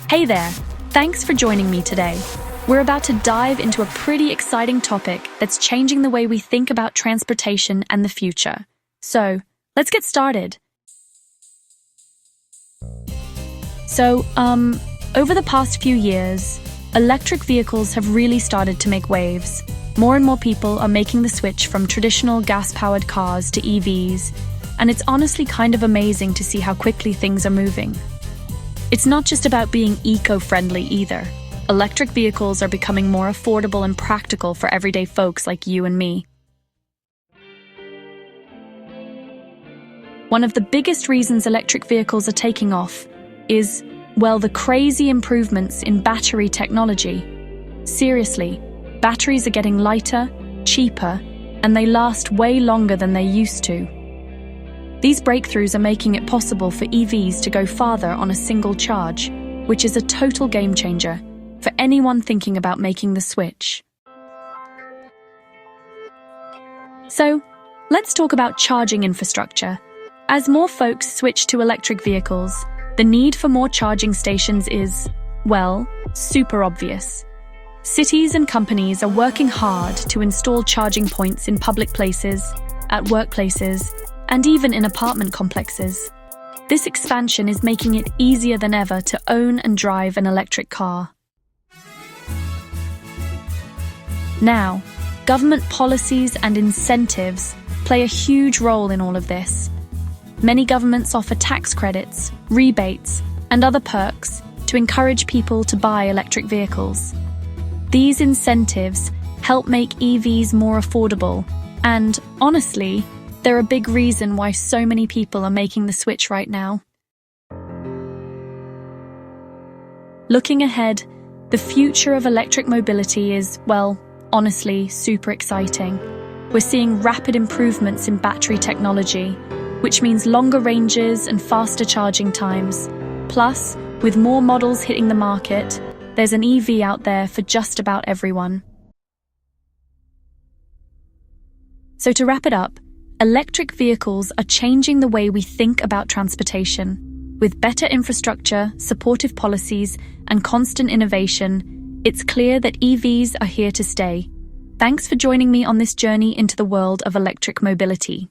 Hey there, thanks for joining me today. We're about to dive into a pretty exciting topic that's changing the way we think about transportation and the future. So, let's get started. Over the past few years, electric vehicles have really started to make waves. More and more people are making the switch from traditional gas-powered cars to EVs, and it's honestly kind of amazing to see how quickly things are moving. It's not just about being eco-friendly either. Electric vehicles are becoming more affordable and practical for everyday folks like you and me. One of the biggest reasons electric vehicles are taking off is, well, the crazy improvements in battery technology. Seriously, batteries are getting lighter, cheaper, and they last way longer than they used to. These breakthroughs are making it possible for EVs to go farther on a single charge, which is a total game changer for anyone thinking about making the switch. So, let's talk about charging infrastructure. As more folks switch to electric vehicles, the need for more charging stations is, well, super obvious. Cities and companies are working hard to install charging points in public places, at workplaces, and even in apartment complexes. This expansion is making it easier than ever to own and drive an electric car. Now, government policies and incentives play a huge role in all of this. Many governments offer tax credits, rebates, and other perks to encourage people to buy electric vehicles. These incentives help make EVs more affordable, and honestly, they're a big reason why so many people are making the switch right now. Looking ahead, the future of electric mobility is, well, honestly, super exciting. We're seeing rapid improvements in battery technology, which means longer ranges and faster charging times. Plus, with more models hitting the market, there's an EV out there for just about everyone. So to wrap it up, electric vehicles are changing the way we think about transportation. With better infrastructure, supportive policies, and constant innovation, it's clear that EVs are here to stay. Thanks for joining me on this journey into the world of electric mobility.